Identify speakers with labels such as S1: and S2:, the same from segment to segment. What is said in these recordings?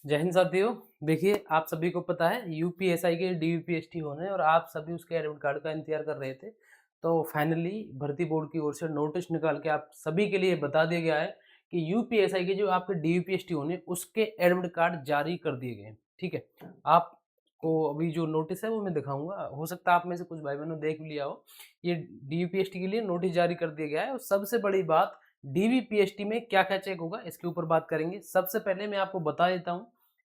S1: जय हिंद साथियों। देखिए, आप सभी को पता है यूपीएसआई के डीवीपीएसटी होने और आप सभी उसके एडमिट कार्ड का इंतजार कर रहे थे। तो फाइनली भर्ती बोर्ड की ओर से नोटिस निकाल के आप सभी के लिए बता दिया गया है कि यूपीएसआई के जो आपके डीवीपीएसटी होने उसके एडमिट कार्ड जारी कर दिए गए हैं। ठीक है, आपको अभी जो नोटिस है वो मैं दिखाऊंगा। हो सकता है आप में से कुछ भाई बहनों देख भी लिया हो। ये डीवीपीएसटी के लिए नोटिस जारी कर दिया गया है और सबसे बड़ी बात, डीवीपीएसटी में क्या-क्या चेक होगा इसके ऊपर बात करेंगे। सबसे पहले मैं आपको बता देता हूँ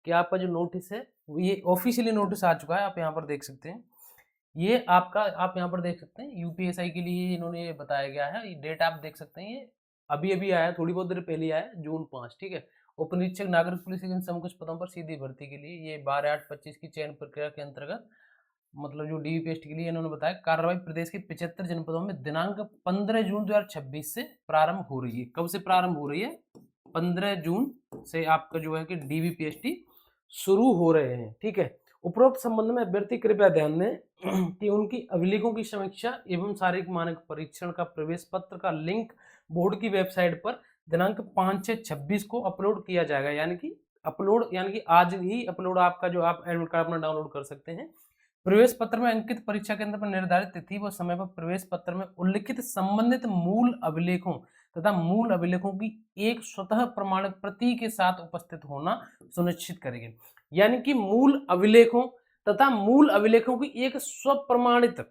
S1: कि आपका जो नोटिस है वो ये ऑफिशियली नोटिस आ चुका है। आप यहाँ पर देख सकते हैं। ये आपका आप यहाँ पर देख सकते हैं यूपीएसआई के लिए इन्होंने ये बताया गया है। ये डेट आप देख सकते हैं, ये अभी-अभी आया है, थोड़ी बहुत देर पहले आया है, जून 5, ठीक है। उप निरीक्षक नागरिक पुलिस इन समकक्ष पदों पर सीधी भर्ती के लिए ये 12/8/25 की चयन प्रक्रिया के अंतर्गत मतलब जो डीवीपीएसटी के लिए इन्होंने बताया कार्रवाई प्रदेश के 75 जनपदों में दिनांक 15 जून 2026 से प्रारंभ हो रही है। कब से प्रारंभ हो रही है? 15 जून से आपका जो है कि डीवीपीएसटी शुरू हो रहे हैं। ठीक है, उपरोक्त संबंध में अभ्यर्थी कृपया ध्यान दें कि उनकी अभिलेखों की समीक्षा एवं शारीरिक मानक परीक्षण का प्रवेश पत्र का लिंक बोर्ड की वेबसाइट पर दिनांक 5/6/26 को अपलोड किया जाएगा। यानी कि आज ही अपलोड आपका जो आप एडमिट कार्ड अपना डाउनलोड कर सकते हैं। प्रवेश पत्र में अंकित परीक्षा केंद्र पर निर्धारित तिथि व समय पर प्रवेश पत्र में उल्लिखित संबंधित मूल अभिलेखों तथा मूल अभिलेखों की एक स्वतः प्रमाणित प्रति के साथ उपस्थित होना सुनिश्चित करेंगे। यानी कि मूल अभिलेखों तथा मूल अभिलेखों की एक स्वप्रमाणित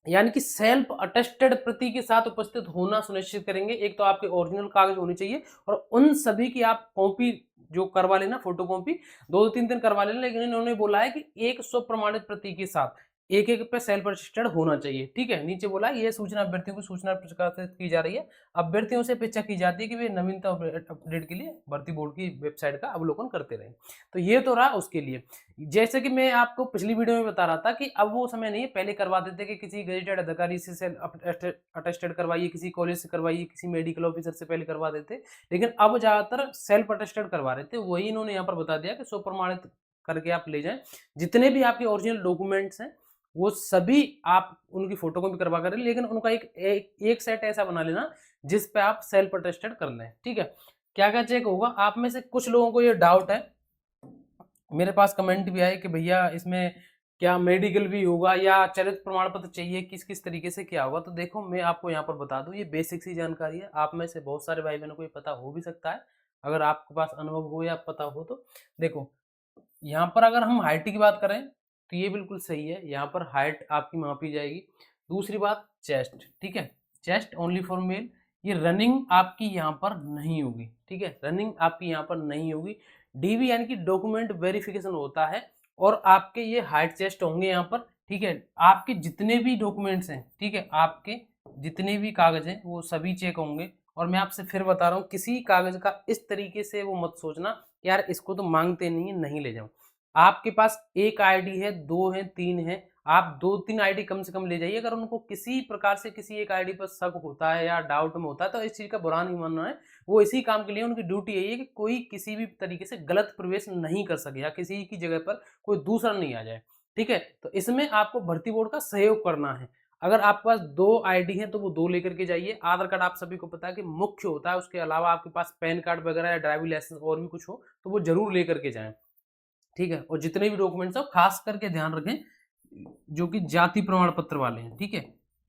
S1: यानी कि सेल्फ अटेस्टेड प्रति के साथ उपस्थित होना सुनिश्चित करेंगे। एक तो आपके ओरिजिनल कागज होने चाहिए और उन सभी की आप कॉपी जो करवा लेना, फोटो कॉपी 2-3 दिन करवा लेना। लेकिन इन्होंने बोला है कि एक स्वप्रमाणित प्रति के साथ एक पे सेल्फ अटेस्टेड होना चाहिए। ठीक है, नीचे बोला यह सूचना अभ्यर्थियों को सूचना प्रकाशित की जा रही है। अभ्यर्थियों से अपेक्षा की जाती है कि वे नवीनतम अपडेट के लिए भर्ती बोर्ड की वेबसाइट का अवलोकन करते रहे। तो ये तो रहा उसके लिए। जैसे कि मैं आपको पिछली वीडियो में बता रहा था कि अब वो समय नहीं है, पहले करवा देते कि किसी गेजेटेड अधिकारी से अटेस्टेड करवाइए, किसी कॉलेज से करवाइए, किसी मेडिकल ऑफिसर से पहले करवा देते। लेकिन अब ज्यादातर सेल्फ अटेस्टेड करवा रहे थे। वही इन्होंने यहाँ पर बता दिया कि स्वप्रमाणित करके आप ले जाएं। जितने भी आपके ओरिजिनल डॉक्यूमेंट्स हैं वो सभी आप उनकी फोटो कॉपी करवा कर, लेकिन उनका एक सेट ऐसा बना लेना जिस पे आप सेल्फ अटेस्टेड कर लें। ठीक है, क्या क्या चेक होगा? आप में से कुछ लोगों को ये डाउट है, मेरे पास कमेंट भी आए कि भैया इसमें क्या मेडिकल भी होगा या चरित्र प्रमाण पत्र चाहिए, किस किस तरीके से क्या होगा। तो देखो, मैं आपको यहाँ पर बता दूं, ये बेसिक सी जानकारी है। आप में से बहुत सारे भाई बहनों को ये पता हो भी सकता है, अगर आपके पास अनुभव हो या पता हो तो। देखो, यहाँ पर अगर हम हाइट की बात करें तो ये बिल्कुल सही है, यहाँ पर हाइट आपकी मापी जाएगी। दूसरी बात, चेस्ट, ठीक है, चेस्ट ओनली फॉर मेल। ये रनिंग आपकी यहाँ पर नहीं होगी। ठीक है, रनिंग आपकी यहाँ पर नहीं होगी। डीवी यानी कि डॉक्यूमेंट वेरिफिकेशन होता है और आपके ये हाइट चेस्ट होंगे यहाँ पर। ठीक है, आपके जितने भी डॉक्यूमेंट्स हैं, ठीक है, आपके जितने भी कागज हैं वो सभी चेक होंगे। और मैं आपसे फिर बता रहा हूँ, किसी कागज का इस तरीके से वो मत सोचना यार इसको तो मांगते नहीं है, नहीं ले जाऊं। आपके पास एक आईडी है, 2 है, 3 है, आप 2-3 आईडी कम से कम ले जाइए। अगर उनको किसी प्रकार से किसी एक आईडी पर शक होता है या डाउट में होता है तो इस चीज का बुरा नहीं मानना है। वो इसी काम के लिए उनकी ड्यूटी यही है कि कोई किसी भी तरीके से गलत प्रवेश नहीं कर सके या किसी की जगह पर कोई दूसरा नहीं आ जाए। ठीक है, तो इसमें आपको भर्ती बोर्ड का सहयोग करना है। अगर आपके पास 2 आईडी है तो वो 2 लेकर के जाइए। आधार कार्ड आप सभी को पता है कि मुख्य होता है, उसके अलावा आपके पास पैन कार्ड वगैरह या ड्राइविंग लाइसेंस और भी कुछ हो तो वो जरूर लेकर के जाएं। ठीक है, और जितने भी डॉक्यूमेंट्स हो खास करके ध्यान रखें जो कि जाति प्रमाण पत्र वाले हैं। ठीक है,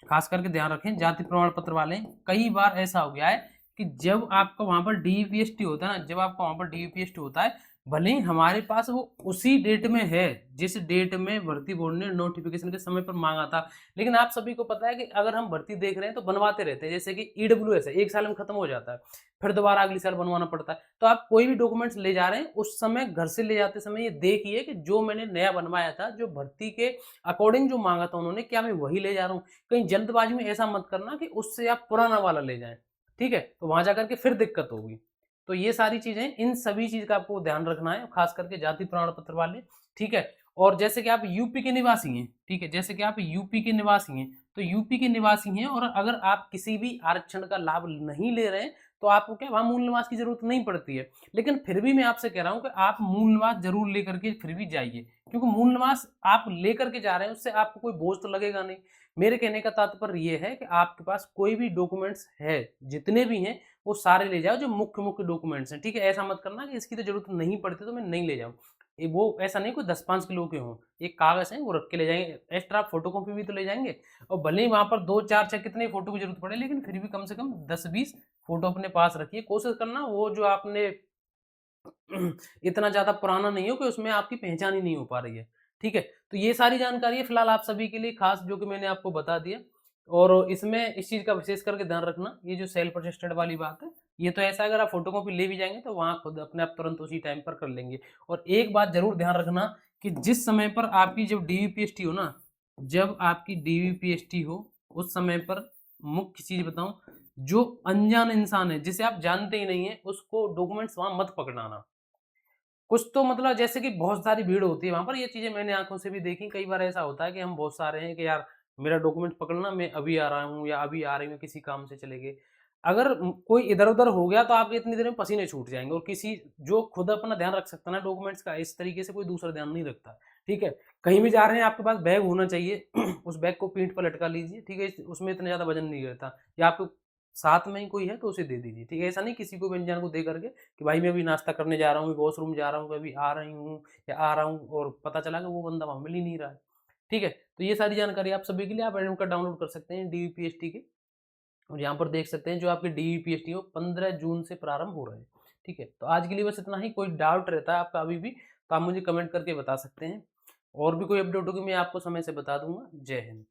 S1: खास करके ध्यान रखें जाति प्रमाण पत्र वाले हैं। कई बार ऐसा हो गया है कि जब आपका वहां पर डीवीपीएसटी होता है ना, जब आपका वहां पर डीवीपीएसटी होता है, भले ही हमारे पास वो उसी डेट में है जिस डेट में भर्ती बोर्ड ने नोटिफिकेशन के समय पर मांगा था, लेकिन आप सभी को पता है कि अगर हम भर्ती देख रहे हैं तो बनवाते रहते हैं। जैसे कि ईडब्ल्यूएस है, 1 साल में खत्म हो जाता है, फिर दोबारा अगले साल बनवाना पड़ता है। तो आप कोई भी डॉक्यूमेंट्स ले जा रहे हैं उस समय घर से ले जाते समय ये देखिए कि जो मैंने नया बनवाया था, जो भर्ती के अकॉर्डिंग जो मांगा था उन्होंने, क्या मैं वही ले जा रहा हूँ। कहीं जल्दबाजी में ऐसा मत करना कि उससे आप पुराना वाला ले जाएं। ठीक है, तो वहां जाकर के फिर दिक्कत होगी। तो ये सारी चीजें, इन सभी चीज का आपको ध्यान रखना है, खास करके जाति प्रमाण पत्र वाले। ठीक है, और जैसे कि आप यूपी के निवासी हैं, ठीक है, जैसे कि आप यूपी के निवासी हैं तो यूपी के निवासी हैं और अगर आप किसी भी आरक्षण का लाभ नहीं ले रहे हैं तो आपको क्या वहां मूल निवास की जरूरत नहीं पड़ती है। लेकिन फिर भी मैं आपसे कह रहा हूं कि आप मूल निवास जरूर लेकर के फिर भी जाइए, क्योंकि मूल निवास आप लेकर के जा रहे हैं उससे आपको कोई बोझ तो लगेगा नहीं। मेरे कहने का तात्पर्य यह है कि आपके पास कोई भी डॉक्यूमेंट्स है, जितने भी हैं वो सारे ले जाओ जो मुख्य मुख्य डॉक्यूमेंट्स हैं, ठीक है। ऐसा मत करना कि इसकी तो जरूरत नहीं पड़ती तो मैं नहीं ले जाऊँ। वो ऐसा नहीं कोई 10-5 किलो के हों, एक कागज है वो रख के ले जाएंगे। एक्स्ट्रा आप फोटोकॉपी भी तो ले जाएंगे, और भले ही वहां पर 2-4 चाहे कितने फोटो की जरूरत पड़े, लेकिन फिर भी कम से कम 10-20 फोटो अपने पास रखिए। कोशिश करना वो जो आपने इतना ज़्यादा पुराना नहीं हो कि उसमें आपकी पहचान ही नहीं हो पा रही है, ठीक है? तो ये सारी जानकारी है फिलहाल आप सभी के लिए खास, जो कि मैंने आपको बता दिया। और इसमें इस चीज़ का विशेष करके ध्यान रखना, ये जो सेल्फ अटेस्टेड वाली बात है, ये तो ऐसा है अगर आप फोटोकॉपी ले भी जाएँगे तो वहाँ खुद अपने आप तुरंत उसी टाइम पर कर लेंगे। और एक बात ज़रूर ध्यान रखना कि जिस समय पर आपकी जब डीवीपीएसटी हो ना, जब आपकी डीवीपीएसटी हो, उस समय पर मुख्य चीज़ बताऊँ, जो अनजान इंसान है, जिसे आप जानते ही नहीं हैं, उसको डॉक्यूमेंट्स वहाँ मत पकड़ाना। कुछ तो मतलब जैसे कि बहुत सारी भीड़ होती है वहाँ पर, ये चीज़ें मैंने आँखों से भी देखी। कई बार ऐसा होता है कि हम बहुत सारे हैं कि यार मेरा डॉक्यूमेंट पकड़ना, मैं अभी आ रहा हूँ या अभी आ रही हूँ, किसी काम से चले गए। अगर कोई इधर-उधर हो गया तो आपके इतनी देर में पसीने छूट जाएँगे, और किसी जो खुद अपना ध्यान रख सकता है ना डॉक्यूमेंट्स का, इस तरीके से कोई दूसरा ध्यान नहीं रखता, ठीक है? कहीं भी जा रहे हैं आपके पास बैग होना चाहिए, उस बैग को पीठ पर लटका लीजिए, ठीक है? उसमें इतना ज़्यादा वज़न नहीं रहता, या आपके साथ में ही कोई है तो उसे दे दीजिए, ठीक है? ऐसा नहीं किसी को भी अनजान को दे करके कि भाई मैं अभी नाश्ता करने जा रहा हूँ, वॉशरूम जा रहा हूँ, अभी आ रही हूँ या आ रहा हूँ, और पता चला कि वो बंदा वहाँ मिल ही नहीं रहा है, ठीक है? तो ये सारी जानकारी आप सभी के लिए, आप एडमिट कार्ड डाउनलोड कर सकते हैं डीवीपीएसटी के, और यहाँ पर देख सकते हैं जो आपके डीवीपीएसटी हो 15 जून से प्रारंभ हो रहे हैं, ठीक है? तो आज के लिए बस इतना ही। कोई डाउट रहता है आपका अभी भी तो आप मुझे कमेंट करके बता सकते हैं, और भी कोई अपडेट होगी मैं आपको समय से बता दूंगा। जय हिंद।